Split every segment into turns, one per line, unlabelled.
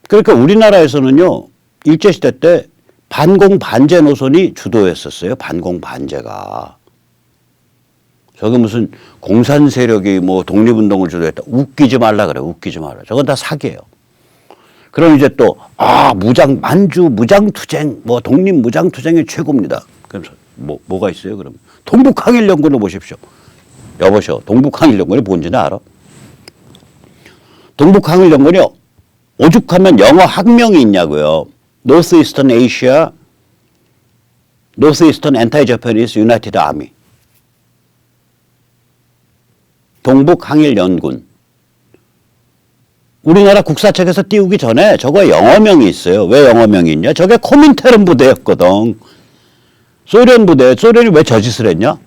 그러니까 우리나라에서는요, 일제시대 때 반공 반제 노선이 주도했었어요. 반공 반제가. 저게 무슨 공산 세력이 뭐 독립운동을 주도했다. 웃기지 말라 그래. 웃기지 마라. 저건 다 사기예요. 그럼 이제 또, 만주 무장투쟁, 뭐 독립무장투쟁이 최고입니다. 그래서 뭐가 있어요, 그럼? 동북항일연군을 보십시오. 여보시오. 동북항일연군이 뭔지는 알아? 동북항일연군이요. 오죽하면 영어 학명이 있냐고요. Northeastern Asia, Northeastern Anti-Japanese United Army. 동북항일연군. 우리나라 국사책에서 띄우기 전에 저거 영어명이 있어요. 왜 영어명이 있냐? 저게 코민테른 부대였거든. 소련 부대. 소련이 왜 저 짓을 했냐?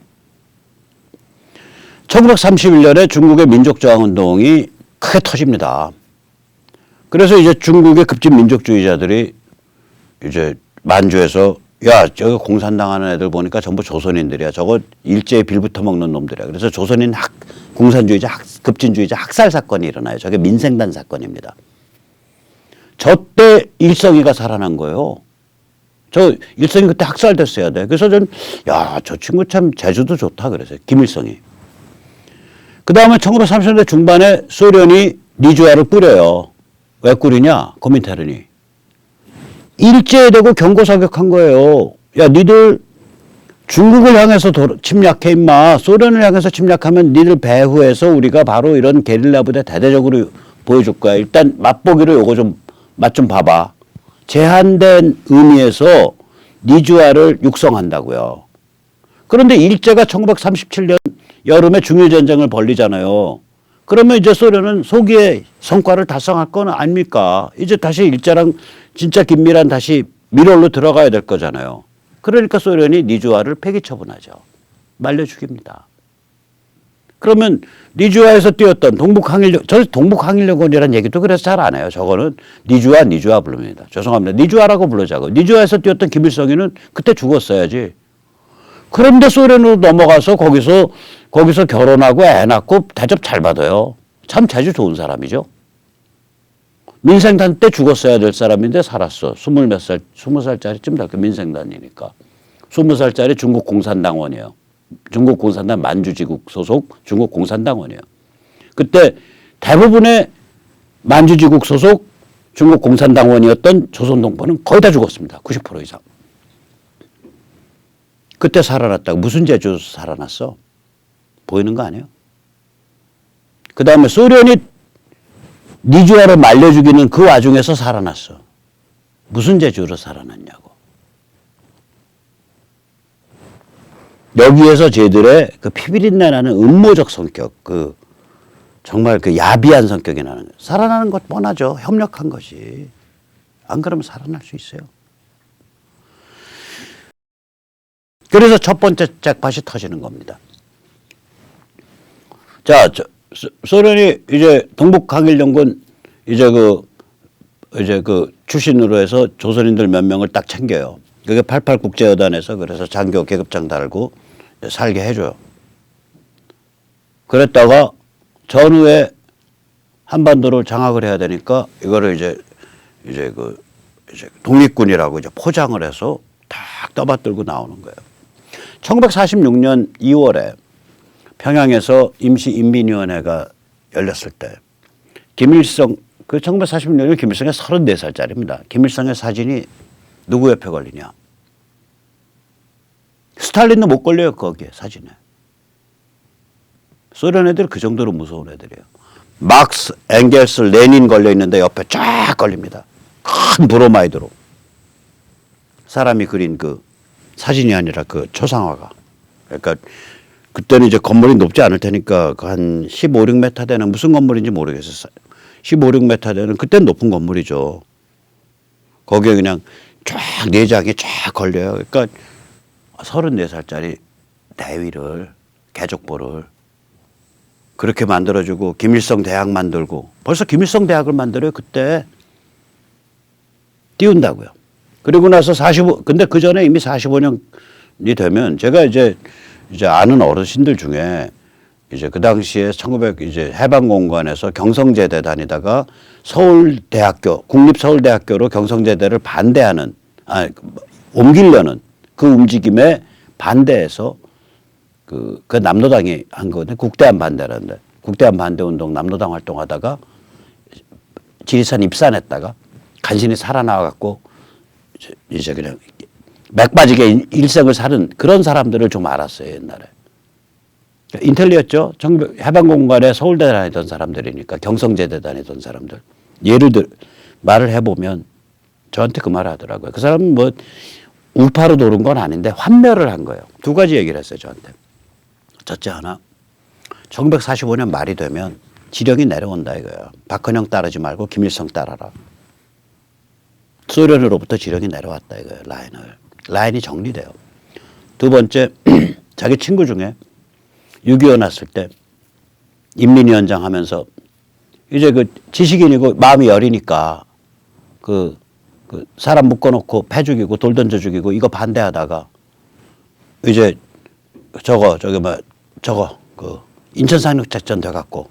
1931년에 중국의 민족저항운동이 크게 터집니다. 그래서 이제 중국의 급진 민족주의자들이 이제 만주에서 야, 저기 공산당하는 애들 보니까 전부 조선인들이야. 저거 일제에 빌부터 먹는 놈들이야. 그래서 조선인 공산주의자, 급진주의자 학살 사건이 일어나요. 저게 민생단 사건입니다. 저 때 일성이가 살아난 거예요. 저 일성이 그때 학살됐어야 돼. 그래서 저 친구 참 재주도 좋다 그랬어요. 김일성이. 그 다음에 1930년대 중반에 소련이 니주아를 꾸려요. 왜 꾸리냐? 코민테른이. 일제되고 경고사격한 거예요. 야, 니들 중국을 향해서 침략해 임마. 소련을 향해서 침략하면 니들 배후에서 우리가 바로 이런 게릴라 부대 대대적으로 보여줄 거야. 일단 맛보기로 요거 맛 좀 봐봐. 제한된 의미에서 니주아를 육성한다고요. 그런데 일제가 1937년 여름에 중일전쟁을 벌리잖아요. 그러면 이제 소련은 소기의 성과를 달성할 건 아닙니까? 이제 다시 일제랑 진짜 긴밀한 다시 밀월로 들어가야 될 거잖아요. 그러니까 소련이 니주아를 폐기 처분하죠. 말려 죽입니다. 그러면 니주아에서 뛰었던 동북항일연군이라는 얘기도 그래서 잘 안 해요. 저거는 니주아 부릅니다. 죄송합니다. 니주아라고 부르자고. 니주아에서 뛰었던 김일성이는 그때 죽었어야지. 그런데 소련으로 넘어가서 거기서 결혼하고 애 낳고 대접 잘 받아요. 참 재주 좋은 사람이죠. 민생단 때 죽었어야 될 사람인데 살았어. 20살짜리쯤 될 거야. 민생단이니까. 20살짜리 중국 공산당원이에요. 중국 공산당 만주지국 소속 중국 공산당원이에요. 그때 대부분의 만주지국 소속 중국 공산당원이었던 조선동포는 거의 다 죽었습니다. 90% 이상. 그때 살아났다고. 무슨 재주로 살아났어? 보이는 거 아니에요? 그 다음에 소련이 니주아를 말려 죽이는 그 와중에서 살아났어. 무슨 재주로 살아났냐고. 여기에서 쟤들의 그 피비린내 나는 음모적 성격, 정말 야비한 성격이 나는 거예요. 살아나는 것 뻔하죠. 협력한 것이. 안 그러면 살아날 수 있어요. 그래서 첫 번째 잭팟이 터지는 겁니다. 자, 소련이 이제 동북항일연군 이제 출신으로 해서 조선인들 몇 명을 딱 챙겨요. 그게 88 국제여단에서 그래서 장교 계급장 달고 살게 해줘요. 그랬다가 전후에 한반도를 장악을 해야 되니까 이거를 이제 독립군이라고 이제 포장을 해서 탁 떠받들고 나오는 거예요. 1946년 2월에 평양에서 임시인민위원회가 열렸을 때 김일성, 1946년에 김일성이 34살짜리입니다. 김일성의 사진이 누구 옆에 걸리냐? 스탈린도 못 걸려요, 거기에 사진에. 소련 애들 그 정도로 무서운 애들이에요. 막스, 엥겔스, 레닌 걸려 있는데 옆에 쫙 걸립니다. 큰 브로마이드로. 사람이 그린 그 사진이 아니라 그 초상화가. 그러니까 그때는 이제 건물이 높지 않을 테니까 한 15, 16m 되는 무슨 건물인지 모르겠어요. 15, 16m 되는 그때는 높은 건물이죠. 거기에 그냥 쫙 내장이 쫙 걸려요. 그러니까 34살짜리 대위를 개족보를 그렇게 만들어주고 김일성 대학 만들고 벌써 김일성 대학을 만들어요. 그때 띄운다고요. 그리고 나서 근데 그 전에 이미 45년이 되면 제가 이제 아는 어르신들 중에 이제 그 당시에 1900 이제 해방공관에서 경성제대 다니다가 서울대학교 국립서울대학교로 경성제대를 반대하는 옮기려는 그 움직임에 반대해서 그 남로당이 한 거거든요. 국대한 반대라는데 국대한 반대운동 남로당 활동하다가 지리산 입산했다가 간신히 살아나와갖고 이제 그냥 맥 빠지게 일생을 사는 그런 사람들을 좀 알았어요 옛날에. 인텔리였죠. 해방공관에 서울대 다니던 사람들이니까 경성제대 다니던 사람들. 예를 들어 말을 해보면 저한테 그 말을 하더라고요. 그 사람은 뭐 우파로 도는 건 아닌데 환멸을 한 거예요. 두 가지 얘기를 했어요 저한테. 첫째 하나 1945년 말이 되면 지령이 내려온다 이거예요. 박헌영 따르지 말고 김일성 따라라. 소련으로부터 지령이 내려왔다 이거예요. 라인이 정리돼요. 두 번째 자기 친구 중에 6.25 났을 때 인민위원장 하면서 이제 그 지식인이고 마음이 여리니까 그 사람 묶어놓고 패 죽이고 돌 던져 죽이고 이거 반대하다가 이제 저거 그 인천 상륙작전 돼갖고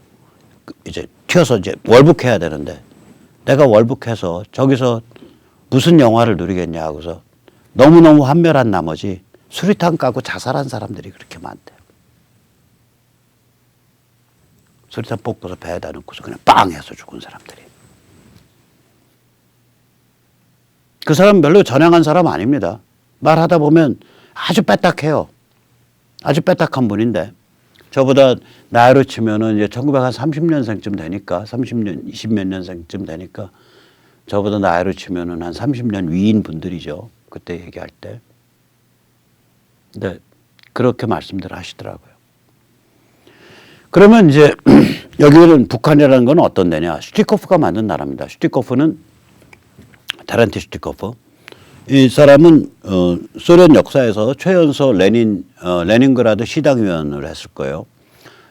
이제 튀어서 이제 월북해야 되는데 내가 월북해서 저기서 무슨 영화를 누리겠냐 하고서 너무너무 환멸한 나머지 수리탄 까고 자살한 사람들이 그렇게 많대요. 수리탄 뽑고서 배에다 넣고서 그냥 빵 해서 죽은 사람들이. 그 사람 별로 전향한 사람 아닙니다. 말하다 보면 아주 빼딱해요. 아주 빼딱한 분인데 저보다 나이로 치면은 이제 1930년생쯤 되니까 30년, 20몇 년생쯤 되니까 저보다 나이로 치면은 한 30년 위인 분들이죠. 그때 얘기할 때. 근데 그렇게 말씀들 하시더라고요. 그러면 이제 여기는 북한이라는 건 어떤 데냐. 슈티코프가 만든 나라입니다. 슈티코프는 테렌티 슈티코프. 이 사람은 소련 역사에서 최연소 레닌그라드 시당위원을 했을 거예요.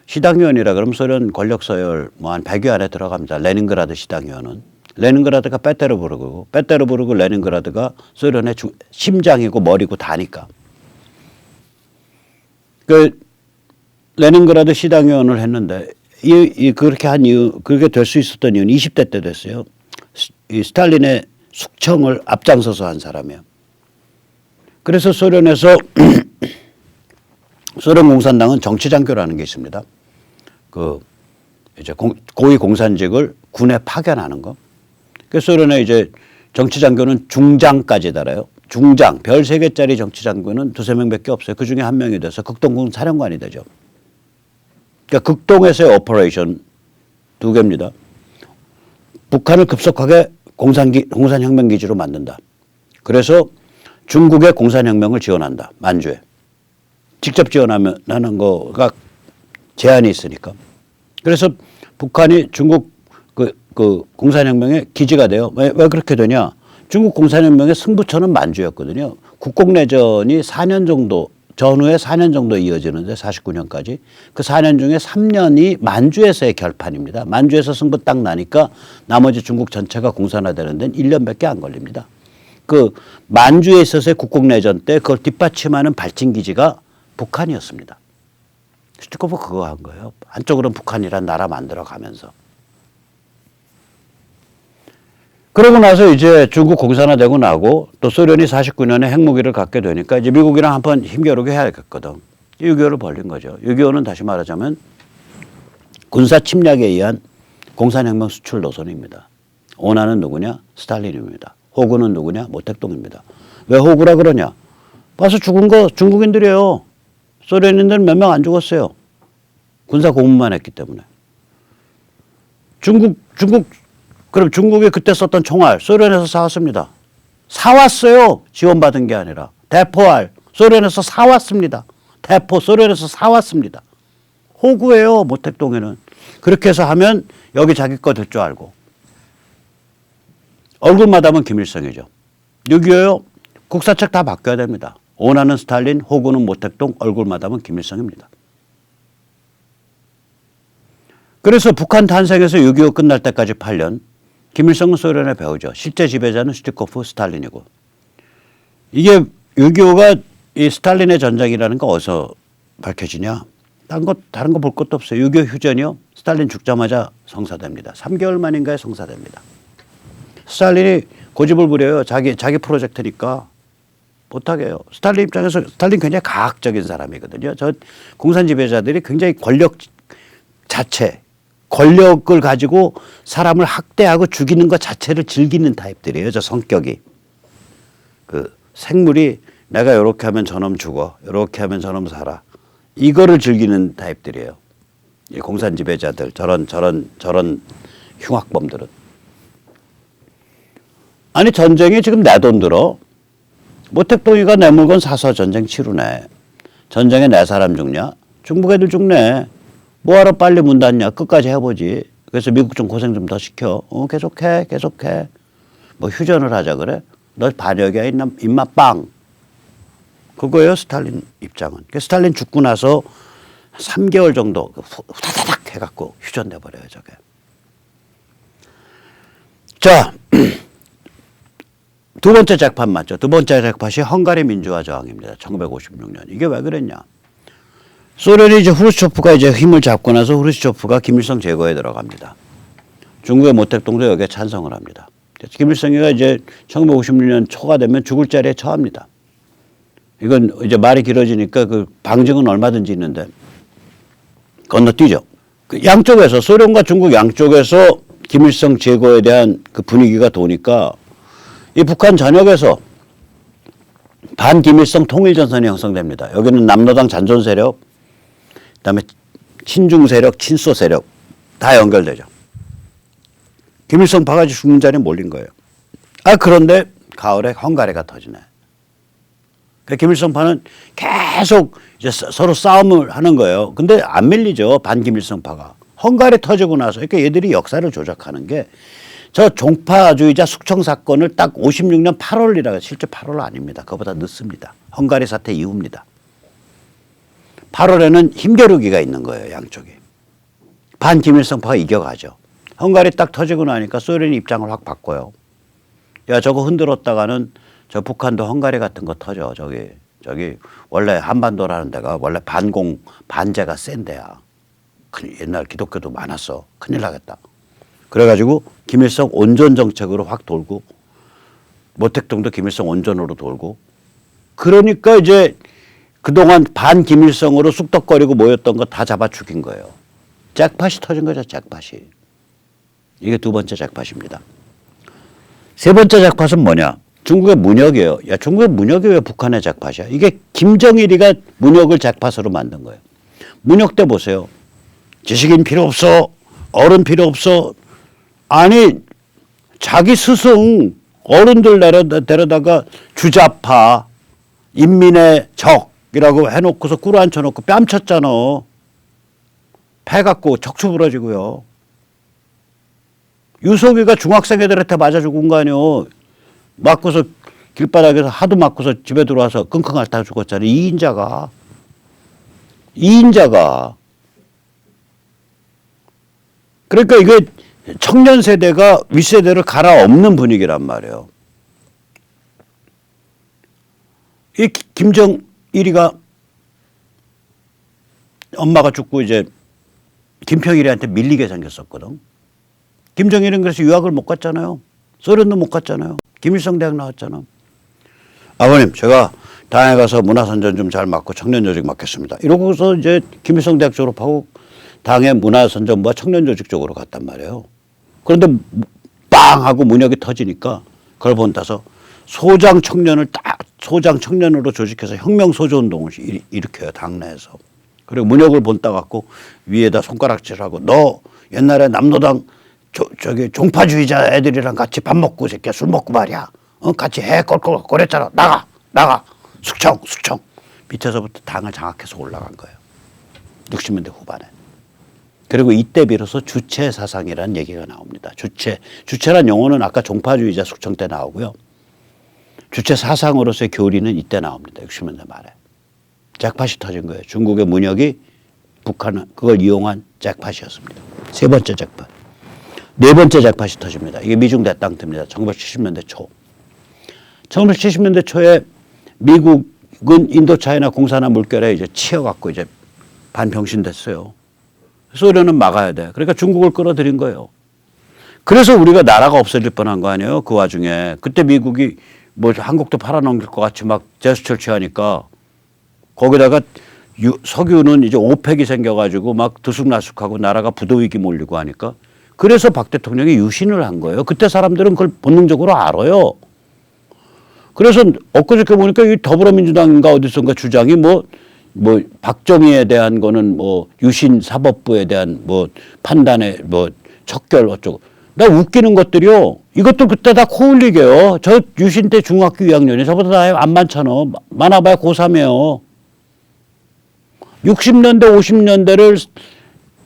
시당위원이라 그러면 소련 권력 서열 뭐 한 100여 안에 들어갑니다. 레닌그라드 시당위원은. 레닌그라드가 빼테르부르크고 빼테르부르크 레닌그라드가 소련의 심장이고 머리고 다니까. 그 레닌그라드 시당위원을 했는데 그렇게 한 이유 그렇게 될 수 있었던 이유는 20대 때 됐어요. 이 스탈린의 숙청을 앞장서서 한 사람이에요. 그래서 소련에서 소련 공산당은 정치장교라는 게 있습니다. 그 이제 고위 공산직을 군에 파견하는 거. 그래서 소련의 이제 정치장교는 중장까지 달아요. 중장 별 3개짜리 정치장교는 2~3명밖에 없어요. 그 중에 한 명이 돼서 극동군 사령관이 되죠. 그러니까 극동에서의 오퍼레이션 2개입니다. 북한을 급속하게 공산혁명기지로 만든다. 그래서 중국의 공산혁명을 지원한다. 만주에. 직접 지원하면 하는 거가 제한이 있으니까. 그래서 북한이 중국 그 공산혁명의 기지가 돼요. 왜 그렇게 되냐. 중국 공산혁명의 승부처는 만주였거든요. 국공내전이 4년 정도 전후에 4년 정도 이어지는데 49년까지 그 4년 중에 3년이 만주에서의 결판입니다. 만주에서 승부 딱 나니까 나머지 중국 전체가 공산화되는 데는 1년밖에 안 걸립니다. 그 만주에 있어서의 국공내전 때 그걸 뒷받침하는 발진기지가 북한이었습니다. 슈티코프 그거 한 거예요. 한쪽으로는 북한이란 나라 만들어가면서. 그러고 나서 이제 중국 공산화되고 나고 또 소련이 49년에 핵무기를 갖게 되니까 이제 미국이랑 한번 힘겨루게 해야겠거든. 6.25를 벌린 거죠. 6.25는 다시 말하자면 군사 침략에 의한 공산혁명 수출 노선입니다. 오나는 누구냐? 스탈린입니다. 호구는 누구냐? 모택동입니다. 왜 호구라 그러냐? 와서 죽은 거 중국인들이에요. 소련인들은 몇 명 안 죽었어요. 군사 고문만 했기 때문에. 그럼 중국이 그때 썼던 총알 소련에서 사왔습니다. 사왔어요. 지원받은 게 아니라. 대포알 소련에서 사왔습니다. 대포 소련에서 사왔습니다. 호구예요. 모택동에는. 그렇게 해서 하면 여기 자기 거 될 줄 알고. 얼굴 마담은 김일성이죠. 6.25요. 국사책 다 바뀌어야 됩니다. 오나는 스탈린, 호구는 모택동, 얼굴 마담은 김일성입니다. 그래서 북한 탄생에서 6.25 끝날 때까지 8년 김일성은 소련의 배우죠. 실제 지배자는 슈티코프, 스탈린이고. 이게 6.25가 이 스탈린의 전쟁이라는 거 어디서 밝혀지냐. 다른 거 볼 것도 없어요. 6.25 휴전이요. 스탈린 죽자마자 성사됩니다. 3개월 만인가에 성사됩니다. 스탈린이 고집을 부려요. 자기 프로젝트니까 못하게 해요. 스탈린 입장에서 스탈린 굉장히 가학적인 사람이거든요. 저 공산 지배자들이 굉장히 권력을 가지고 사람을 학대하고 죽이는 것 자체를 즐기는 타입들이에요. 저 성격이. 그 생물이 내가 이렇게 하면 저놈 죽어. 이렇게 하면 저놈 살아. 이거를 즐기는 타입들이에요. 이 공산 지배자들 저런 흉악범들은. 아니 전쟁이 지금 내 돈 들어. 모택동이가 내 물건 사서 전쟁 치르네. 전쟁에 내 사람 죽냐? 중국 애들 죽네. 뭐하러 빨리 문 닫냐? 끝까지 해보지. 그래서 미국 좀 고생 좀 더 시켜. 계속해. 뭐 휴전을 하자 그래? 너 반역이야 임마 빵. 그거예요 스탈린 입장은. 스탈린 죽고 나서 3개월 정도 후다닥 해갖고 휴전돼 버려요 저게. 자, 두 번째 잭팟 맞죠? 두 번째 잭팟이 헝가리 민주화 저항입니다. 1956년. 이게 왜 그랬냐? 소련이 이제 후르츠초프가 이제 힘을 잡고 나서 후르츠초프가 김일성 제거에 들어갑니다. 중국의 모택동도 여기에 찬성을 합니다. 김일성이가 이제 1956년 초가 되면 죽을 자리에 처합니다. 이건 이제 말이 길어지니까 그 방증은 얼마든지 있는데 건너뛰죠. 그 양쪽에서 소련과 중국 양쪽에서 김일성 제거에 대한 그 분위기가 도니까 이 북한 전역에서 반김일성 통일전선이 형성됩니다. 여기는 남로당 잔존 세력, 그다음에 친중 세력, 친소 세력 다 연결되죠. 김일성 바가지 죽는 자리에 몰린 거예요. 그런데 가을에 헝가리가 터지네. 김일성파는 계속 이제 서로 싸움을 하는 거예요. 근데 안 밀리죠. 반김일성파가. 헝가리 터지고 나서 그러니까 얘들이 역사를 조작하는 게 저 종파주의자 숙청 사건을 딱 56년 8월이라고 실제 8월 아닙니다. 그거보다 늦습니다. 헝가리 사태 이후입니다. 8월에는 힘겨루기가 있는 거예요. 양쪽이. 반김일성파가 이겨가죠. 헝가리 딱 터지고 나니까 소련이 입장을 확 바꿔요. 야 저거 흔들었다가는 저 북한도 헝가리 같은 거 터져. 저기 원래 한반도라는 데가 원래 반제가 센 데야. 옛날 기독교도 많았어. 큰일 나겠다. 그래가지고 김일성 온전 정책으로 확 돌고 모택동도 김일성 온전으로 돌고 그러니까 이제 그동안 반김일성으로 쑥덕거리고 모였던 거 다 잡아 죽인 거예요. 잭팟이 터진 거죠. 잭팟이. 이게 두 번째 잭팟입니다. 세 번째 잭팟은 뭐냐? 중국의 문혁이에요. 야 중국의 문혁이 왜 북한의 잭팟이야? 이게 김정일이가 문혁을 잭팟으로 만든 거예요. 문혁 때 보세요. 지식인 필요 없어. 어른 필요 없어. 아니 자기 스승 어른들 데려다가 주자파 인민의 적이라고 해놓고서 꿇어 앉혀놓고 뺨쳤잖아. 패 갖고 척추 부러지고요. 유석이가 중학생 애들한테 맞아 죽은 거 아니요. 맞고서 길바닥에서 하도 맞고서 집에 들어와서 끙끙 앓다가 죽었잖아요. 이인자가. 그러니까 이게 청년 세대가 윗세대를 갈아엎는 분위기란 말이에요. 이 김정일이가 엄마가 죽고 이제 김평일이한테 밀리게 생겼었거든. 김정일은 그래서 유학을 못 갔잖아요. 소련도 못 갔잖아요. 김일성 대학 나왔잖아. 아버님 제가 당에 가서 문화선전 좀 잘 맡고 청년조직 맡겠습니다. 이러고서 이제 김일성 대학 졸업하고 당의 문화선전부와 청년조직 쪽으로 갔단 말이에요. 그런데 빵 하고 문혁이 터지니까 그걸 본따서 소장 청년으로 조직해서 혁명소조운동을 일으켜요. 당내에서. 그리고 문혁을 본따 갖고 위에다 손가락질하고 너 옛날에 남로당 저기 종파주의자 애들이랑 같이 밥 먹고 새끼야 술 먹고 말이야. 같이 해 꼴꼴거렸잖아. 나가. 숙청. 밑에서부터 당을 장악해서 올라간 거예요. 60년대 후반에. 그리고 이때 비로소 주체 사상이라는 얘기가 나옵니다. 주체란 용어는 아까 종파주의자 숙청 때 나오고요. 주체 사상으로서의 교리는 이때 나옵니다. 60년대 말에. 잭팟이 터진 거예요. 중국의 문혁이 북한은 그걸 이용한 잭팟이었습니다. 세 번째 잭팟. 네 번째 잭팟이 터집니다. 이게 미중 대땅입니다. 1970년대 초. 1970년대 초에 미국은 인도차이나 공산화 물결에 이제 치여갖고 이제 반병신 됐어요. 소련은 막아야 돼. 그러니까 중국을 끌어들인 거예요. 그래서 우리가 나라가 없어질 뻔한 거 아니에요. 그 와중에. 그때 미국이 뭐 한국도 팔아넘길 것 같이 막 제스처를 취하니까 거기다가 석유는 이제 오펙이 생겨가지고 막 들쑥날쑥하고 나라가 부도위기 몰리고 하니까 그래서 박 대통령이 유신을 한 거예요. 그때 사람들은 그걸 본능적으로 알아요. 그래서 엊그저께 보니까 이 더불어민주당인가 어디선가 주장이 뭐 박정희에 대한 거는 뭐 유신 사법부에 대한 뭐 판단에 뭐 척결 어쩌고. 나 웃기는 것들이요. 이것도 그때 다 코흘리게요. 저 유신 때 중학교 2학년이 저보다 나이 안 많잖아. 많아봐야 고3이에요. 60년대 50년대를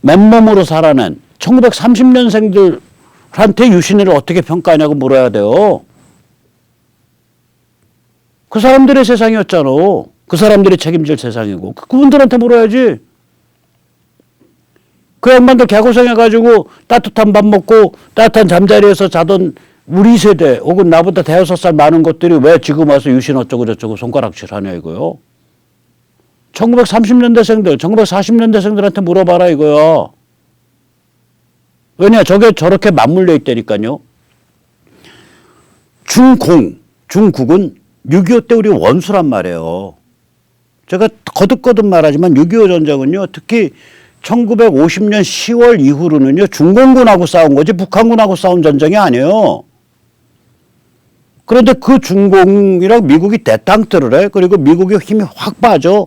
맨몸으로 살아낸 1930년생들한테 유신을 어떻게 평가하냐고 물어야 돼요. 그 사람들의 세상이었잖아. 그 사람들이 책임질 세상이고. 그분들한테 물어야지. 그 양반들 개고생해가지고 따뜻한 밥 먹고 따뜻한 잠자리에서 자던 우리 세대 혹은 나보다 대여섯 살 많은 것들이 왜 지금 와서 유신 어쩌고 저쩌고 손가락질 하냐 이거요. 1930년대생들, 1940년대생들한테 물어봐라 이거야. 왜냐 저게 저렇게 맞물려 있다니까요. 중국은 6.25 때 우리 원수란 말이에요. 제가 거듭거듭 말하지만 6.25 전쟁은요. 특히 1950년 10월 이후로는요. 중공군하고 싸운 거지 북한군하고 싸운 전쟁이 아니에요. 그런데 그 중공이랑 미국이 대탕트를 해. 그리고 미국의 힘이 확 빠져.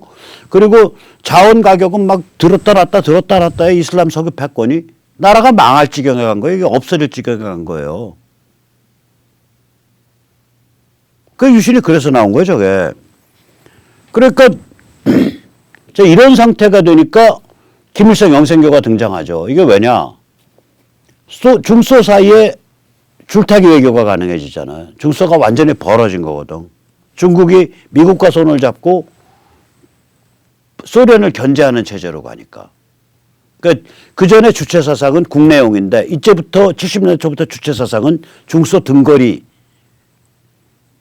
그리고 자원 가격은 막 들었다 놨다 해. 이슬람 석유 패권이. 나라가 망할 지경에 간 거예요. 이게 없어질 지경에 간 거예요. 그 유신이 그래서 나온 거예요, 저게. 그러니까 이런 상태가 되니까 김일성 영생교가 등장하죠. 이게 왜냐? 중소 사이에 줄타기 외교가 가능해지잖아요. 중소가 완전히 벌어진 거거든. 중국이 미국과 손을 잡고 소련을 견제하는 체제로 가니까. 그러니까 그 전에 주체 사상은 국내용인데 이제부터 70년대 초부터 주체 사상은 중소 등거리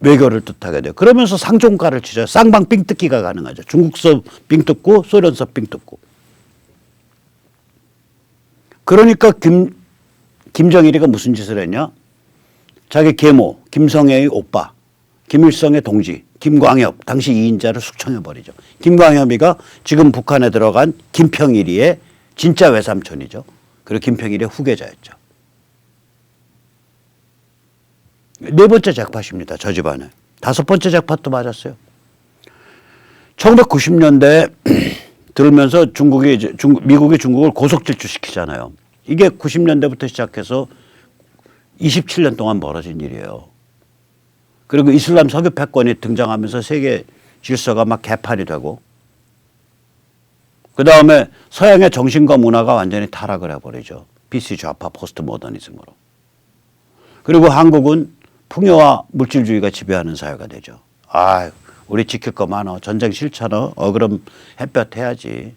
외교를 뜻하게 돼요. 그러면서 상종가를 치죠. 쌍방 삥 뜯기가 가능하죠. 중국서 삥 뜯고 소련서 삥 뜯고. 그러니까 김정일이가 무슨 짓을 했냐? 자기 계모 김성애의 오빠 김일성의 동지 김광엽 당시 2인자를 숙청해버리죠. 김광엽이가 지금 북한에 들어간 김평일이의 진짜 외삼촌이죠. 그리고 김평일의 후계자였죠. 네 번째 잭팟입니다. 저 집안에. 다섯 번째 잭팟도 맞았어요. 1990년대 들으면서 미국이 중국을 고속질주시키잖아요. 이게 90년대부터 시작해서 27년 동안 벌어진 일이에요. 그리고 이슬람 석유 패권이 등장하면서 세계 질서가 막 개판이 되고 그 다음에 서양의 정신과 문화가 완전히 타락을 해버리죠. BC 좌파 포스트 모더니즘으로. 그리고 한국은 풍요와 물질주의가 지배하는 사회가 되죠. 아, 우리 지킬 거 많어. 전쟁 싫잖아. 그럼 햇볕 해야지.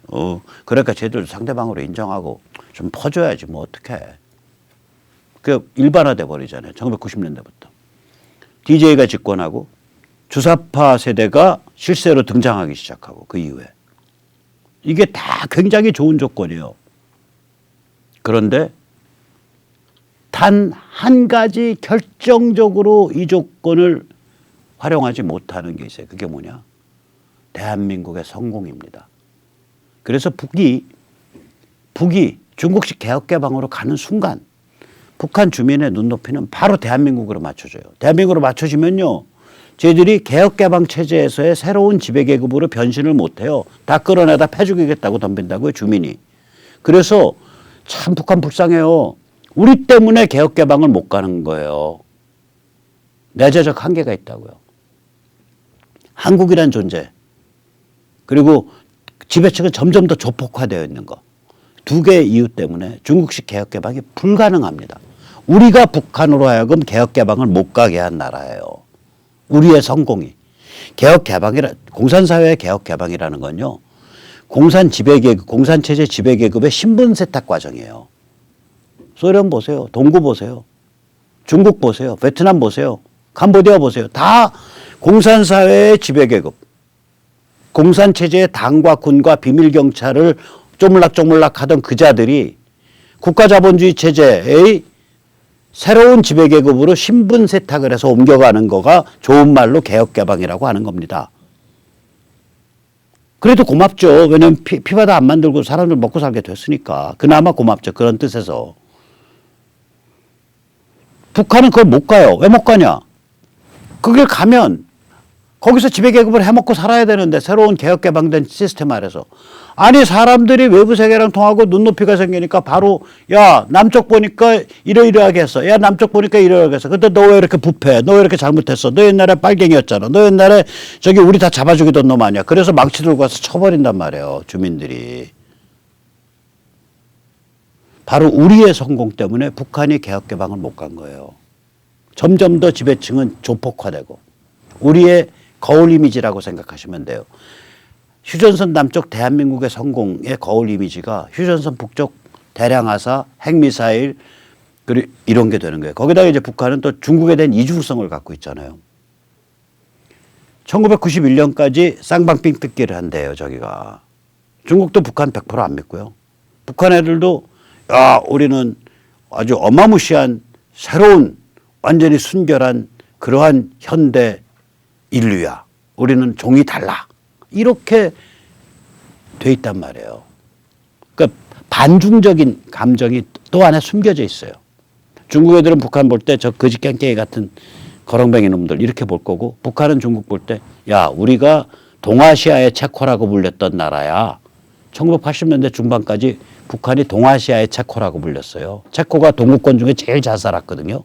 그러니까 쟤들 상대방으로 인정하고 좀 퍼줘야지. 뭐 어떡해. 그 일반화돼 버리잖아요. 1990년대부터. DJ가 집권하고 주사파 세대가 실세로 등장하기 시작하고 그 이후에. 이게 다 굉장히 좋은 조건이에요. 그런데 단 한 가지 결정적으로 이 조건을 활용하지 못하는 게 있어요. 그게 뭐냐? 대한민국의 성공입니다. 그래서 북이 중국식 개혁개방으로 가는 순간 북한 주민의 눈높이는 바로 대한민국으로 맞춰져요. 대한민국으로 맞춰지면요. 저희들이 개혁개방 체제에서의 새로운 지배계급으로 변신을 못해요. 다 끌어내다 패죽이겠다고 덤빈다고요. 주민이. 그래서 참 북한 불쌍해요. 우리 때문에 개혁개방을 못 가는 거예요. 내재적 한계가 있다고요. 한국이란 존재 그리고 지배층은 점점 더 조폭화되어 있는 거. 두 개의 이유 때문에 중국식 개혁개방이 불가능합니다. 우리가 북한으로 하여금 개혁개방을 못 가게 한 나라예요. 우리의 성공이. 공산사회의 개혁개방이라는 건요. 공산체제 지배계급의 신분세탁 과정이에요. 소련 보세요. 동구 보세요. 중국 보세요. 베트남 보세요. 캄보디아 보세요. 다 공산사회의 지배계급. 공산체제의 당과 군과 비밀경찰을 쪼물락쪼물락 하던 그 자들이 국가자본주의 체제의 새로운 지배계급으로 신분 세탁을 해서 옮겨가는 거가 좋은 말로 개혁개방이라고 하는 겁니다. 그래도 고맙죠. 왜냐하면 피바다 안 만들고 사람들 먹고 살게 됐으니까. 그나마 고맙죠. 그런 뜻에서. 북한은 그걸 못 가요. 왜 못 가냐? 그 길 가면 거기서 지배계급을 해먹고 살아야 되는데 새로운 개혁개방된 시스템 아래서. 아니 사람들이 외부 세계랑 통하고 눈높이가 생기니까 바로 야 남쪽 보니까 이러이러하게 했어. 야 남쪽 보니까 이러이러하게 했어. 근데 너 왜 이렇게 부패해? 너 왜 이렇게 잘못했어? 너 옛날에 빨갱이였잖아. 너 옛날에 저기 우리 다 잡아주기던 놈 아니야. 그래서 망치 들고 가서 쳐버린단 말이에요. 주민들이. 바로 우리의 성공 때문에 북한이 개혁개방을 못 간 거예요. 점점 더 지배층은 조폭화되고 우리의 거울 이미지라고 생각하시면 돼요. 휴전선 남쪽 대한민국의 성공의 거울 이미지가 휴전선 북쪽 대량하사, 핵미사일 그리고 이런 게 되는 거예요. 거기다가 이제 북한은 또 중국에 대한 이중성을 갖고 있잖아요. 1991년까지 쌍방빙 뜯기를 한대요. 저기가. 중국도 북한 100%안 믿고요. 북한 애들도 야 우리는 아주 어마무시한 새로운 완전히 순결한 그러한 현대 인류야. 우리는 종이 달라. 이렇게 돼 있단 말이에요. 그러니까 반중적인 감정이 또 안에 숨겨져 있어요. 중국 애들은 북한 볼 때 저 거지 깽깽이 같은 거렁뱅이 놈들 이렇게 볼 거고 북한은 중국 볼 때 야 우리가 동아시아의 체코라고 불렸던 나라야. 1980년대 중반까지 북한이 동아시아의 체코라고 불렸어요. 체코가 동구권 중에 제일 잘 살았거든요.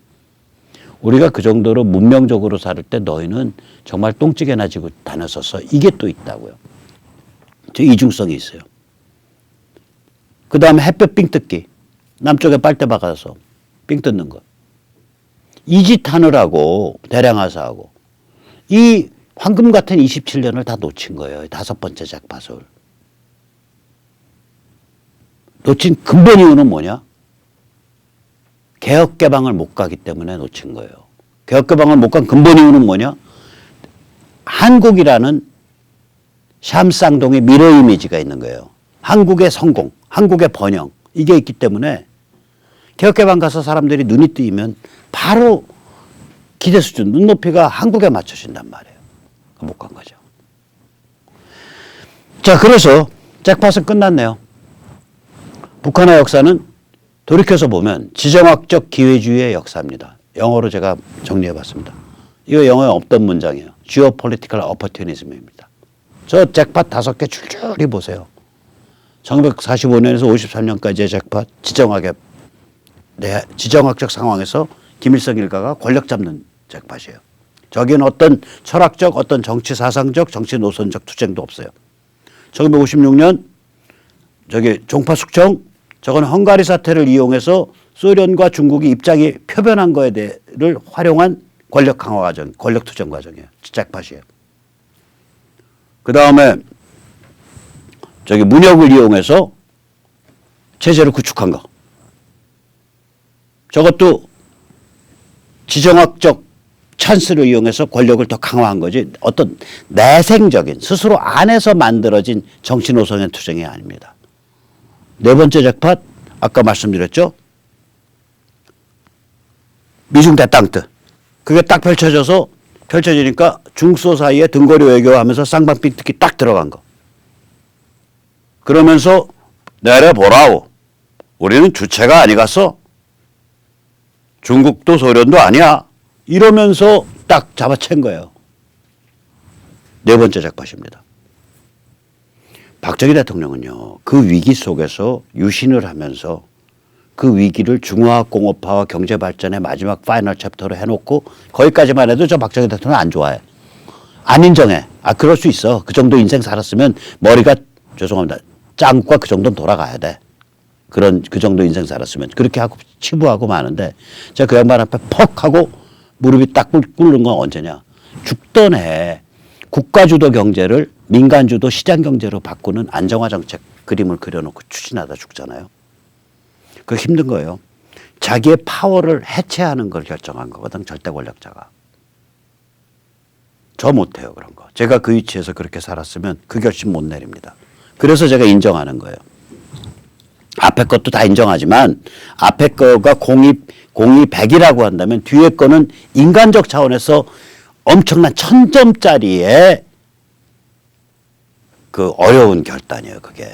우리가 그 정도로 문명적으로 살 때 너희는 정말 똥찌개나 지고 다녔었어. 이게 또 있다고요. 저 이중성이 있어요. 그 다음에 햇볕 빙 뜯기. 남쪽에 빨대 박아서 빙 뜯는 거. 이 짓 하느라고 대량하사하고 이 황금 같은 27년을 다 놓친 거예요. 5번째 잭팟을. 놓친 근본 이유는 뭐냐? 개혁개방을 못 가기 때문에 놓친 거예요. 개혁개방을 못 간 근본 이유는 뭐냐? 한국이라는 샴쌍동의 미러 이미지가 있는 거예요. 한국의 성공, 한국의 번영 이게 있기 때문에 개혁개방 가서 사람들이 눈이 뜨이면 바로 기대 수준, 눈높이가 한국에 맞춰진단 말이에요. 못 간 거죠. 자, 그래서 잭팟은 끝났네요. 북한의 역사는 돌이켜서 보면 지정학적 기회주의의 역사입니다. 영어로 제가 정리해봤습니다. 이거 영어에 없던 문장이에요. Geopolitical Opportunism입니다. 저 잭팟 5개 줄줄이 보세요. 1945년에서 53년까지의 잭팟 지정학적 상황에서 김일성 일가가 권력 잡는 잭팟이에요. 저기는 어떤 철학적, 어떤 정치 사상적, 정치 노선적 투쟁도 없어요. 1956년 저기 종파숙청 저건 헝가리 사태를 이용해서 소련과 중국이 입장이 표변한 거에 대해를 활용한 권력 강화 과정, 권력 투쟁 과정이에요. 잭팟이에요. 그 다음에 저기 문역을 이용해서 체제를 구축한 거. 저것도 지정학적 찬스를 이용해서 권력을 더 강화한 거지 어떤 내생적인 스스로 안에서 만들어진 정치 노선의 투쟁이 아닙니다. 네 번째 잭팟 아까 말씀드렸죠. 미중 대땅뜨. 그게 딱 펼쳐지니까 중소 사이에 등거리 외교하면서 쌍방빙 특히 딱 들어간 거. 그러면서 내려보라오. 우리는 주체가 아니갔어. 중국도 소련도 아니야. 이러면서 딱 잡아챈 거예요. 네 번째 잭팟입니다. 박정희 대통령은요. 그 위기 속에서 유신을 하면서 그 위기를 중화공업화와 경제발전의 마지막 파이널 챕터로 해놓고 거기까지만 해도 저 박정희 대통령 안 좋아해. 안 인정해. 아 그럴 수 있어. 그 정도 인생 살았으면 머리가 죄송합니다. 짱구가 그 정도는 돌아가야 돼. 그 정도 인생 살았으면. 그렇게 하고 치부하고 마는데 제가 그 양반 앞에 퍽 하고 무릎이 딱 꿇는 건 언제냐. 죽던 해에 국가주도 경제를 민간주도 시장경제로 바꾸는 안정화 정책 그림을 그려놓고 추진하다 죽잖아요. 그거 힘든 거예요. 자기의 파워를 해체하는 걸 결정한 거거든. 절대 권력자가. 저 못해요, 그런 거. 제가 그 위치에서 그렇게 살았으면 그 결심 못 내립니다. 그래서 제가 인정하는 거예요. 앞에 것도 다 인정하지만 앞에 거가 공이 100이라고 한다면 뒤에 거는 인간적 차원에서 엄청난 1000점짜리의 그 어려운 결단이에요, 그게.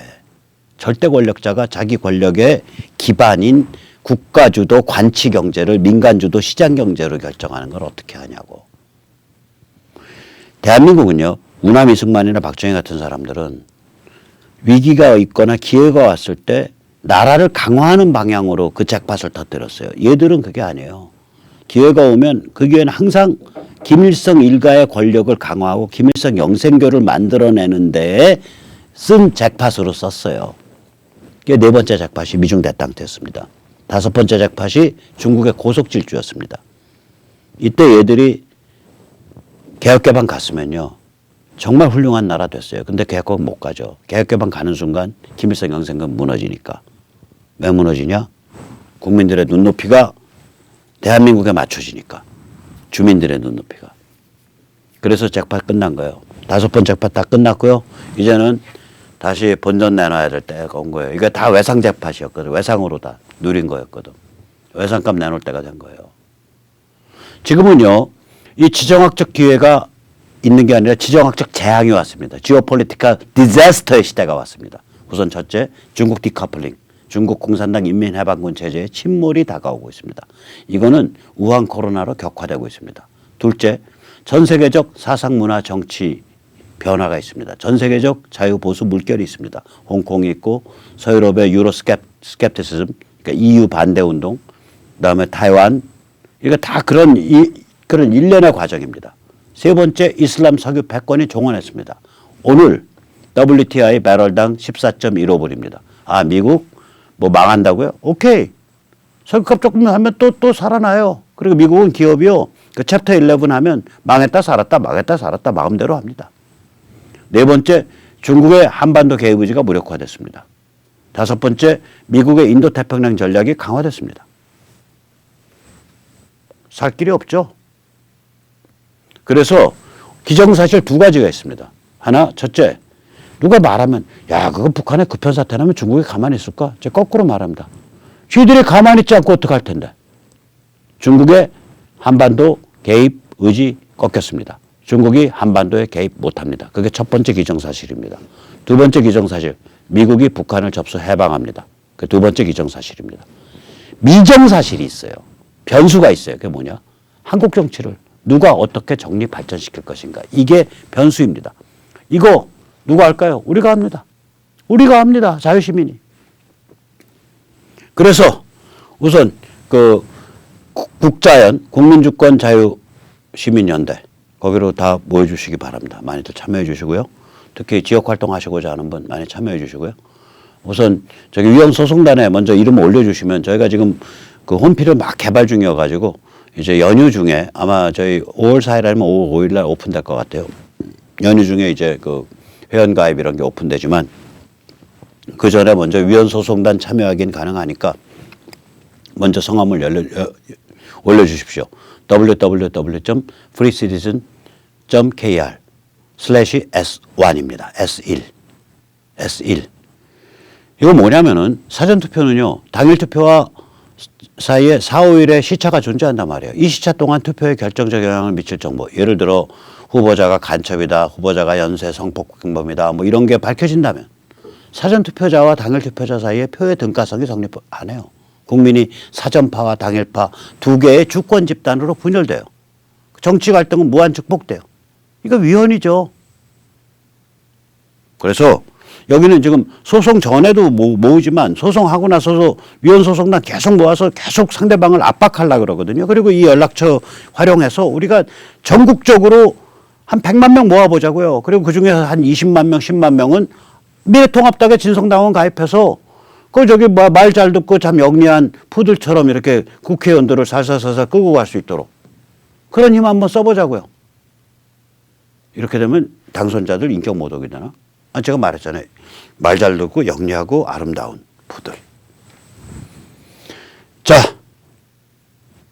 절대 권력자가 자기 권력의 기반인 국가주도 관치 경제를 민간주도 시장 경제로 결정하는 걸 어떻게 하냐고. 대한민국은요, 우남 이승만이나 박정희 같은 사람들은 위기가 있거나 기회가 왔을 때 나라를 강화하는 방향으로 그 잭팟을 터뜨렸어요. 얘들은 그게 아니에요. 기회가 오면 그 기회는 항상 김일성 일가의 권력을 강화하고 김일성 영생교를 만들어내는 데에 쓴 잭팟으로 썼어요. 그게 네 번째 잭팟이 미중 대탕트였습니다. 다섯 번째 잭팟이 중국의 고속질주였습니다. 이때 얘들이 개혁개방 갔으면요, 정말 훌륭한 나라 됐어요. 근데 개혁개방 못 가죠. 개혁개방 가는 순간 김일성 영생은 무너지니까. 왜 무너지냐? 국민들의 눈높이가 대한민국에 맞춰지니까. 주민들의 눈높이가. 그래서 잭팟 끝난 거예요. 다섯 번 잭팟 다 끝났고요. 이제는 다시 본전 내놔야 될 때가 온 거예요. 이게 다 외상 잭팟이었거든. 외상으로 다 누린 거였거든. 외상값 내놓을 때가 된 거예요. 지금은요, 이 지정학적 기회가 있는 게 아니라 지정학적 재앙이 왔습니다. 지오폴리티컬 디자스터의 시대가 왔습니다. 우선 첫째, 중국 디커플링, 중국 공산당 인민해방군 체제의 침몰이 다가오고 있습니다. 이거는 우한 코로나로 격화되고 있습니다. 둘째, 전 세계적 사상 문화 정치 변화가 있습니다. 전 세계적 자유보수 물결이 있습니다. 홍콩이 있고 서유럽의 유로 스캡티시즘, 그러니까 EU 반대 운동, 그다음에 타이완, 이거 다 그런 일련의 과정입니다. 세 번째, 이슬람 석유 패권이 종언했습니다. 오늘 WTI 배럴당 14.15불입니다. 아, 미국 뭐 망한다고요? 오케이. 석유값 조금 하면 또 살아나요. 그리고 미국은 기업이요, 그 챕터 11 하면 망했다 살았다 망했다 살았다 마음대로 합니다. 네 번째, 중국의 한반도 개입 의지가 무력화됐습니다. 다섯 번째, 미국의 인도 태평양 전략이 강화됐습니다. 살 길이 없죠. 그래서 기정사실 두 가지가 있습니다. 하나, 첫째, 누가 말하면 야, 그거 북한의 급변사태 나면 중국이 가만히 있을까? 제가 거꾸로 말합니다. 쥐들이 가만히 있지 않고 어떡할 텐데. 중국의 한반도 개입 의지 꺾였습니다. 중국이 한반도에 개입 못합니다. 그게 첫 번째 기정사실입니다. 두 번째 기정사실, 미국이 북한을 접수 해방합니다. 그 두 번째 기정사실입니다. 미정사실이 있어요. 변수가 있어요. 그게 뭐냐? 한국 정치를 누가 어떻게 정리 발전시킬 것인가. 이게 변수입니다. 이거 누가 할까요? 우리가 합니다. 우리가 합니다. 자유시민이. 그래서 우선 그 국자연, 국민주권자유시민연대, 거기로 다 모여주시기 바랍니다. 많이들 참여해 주시고요. 특히 지역활동 하시고자 하는 분 많이 참여해 주시고요. 우선 저기 위헌소송단에 먼저 이름 올려주시면 저희가 지금 그 홈피를 막 개발 중이어가지고 이제 연휴 중에 아마 저희 5월 4일 아니면 5월 5일 날 오픈될 것 같아요. 연휴 중에 이제 그 회원가입 이런 게 오픈되지만 그 전에 먼저 위헌소송단 참여하기는 가능하니까 먼저 성함을 올려주십시오. www.freecitizen.kr/S1입니다. S1. 이거 뭐냐면은 사전투표는요, 당일투표와 사이에 4, 5일의 시차가 존재한단 말이에요. 이 시차 동안 투표에 결정적 영향을 미칠 정보, 예를 들어 후보자가 간첩이다, 후보자가 연쇄 성폭행범이다, 뭐 이런 게 밝혀진다면 사전투표자와 당일투표자 사이에 표의 등가성이 성립 안 해요. 국민이 사전파와 당일파 두 개의 주권 집단으로 분열돼요. 정치 갈등은 무한 축복돼요. 이거 위헌이죠. 그래서 여기는 지금 소송 전에도 모으지만 소송하고 나서도 위헌소송단 계속 모아서 계속 상대방을 압박하려고 그러거든요. 그리고 이 연락처 활용해서 우리가 전국적으로 한 100만 명 모아보자고요. 그리고 그중에서 한 20만 명, 10만 명은 미래통합당에 진성당원 가입해서 그 저기 말 잘 듣고 참 영리한 푸들처럼 이렇게 국회의원들을 살살살살 끌고 갈 수 있도록 그런 힘 한번 써보자고요. 이렇게 되면 당선자들 인격 모독이 되나? 제가 말했잖아요. 말 잘 듣고 영리하고 아름다운 푸들. 자,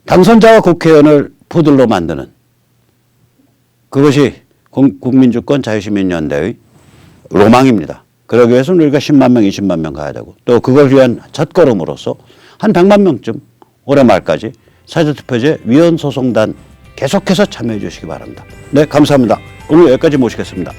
당선자와 국회의원을 푸들로 만드는 그것이 국민주권 자유시민연대의 로망입니다. 그러기 위해서는 우리가 10만 명, 20만 명 가야 되고 또 그걸 위한 첫걸음으로서 한 100만 명쯤 올해 말까지 사전투표제 위헌소송단 계속해서 참여해 주시기 바랍니다. 네, 감사합니다. 오늘 여기까지 모시겠습니다.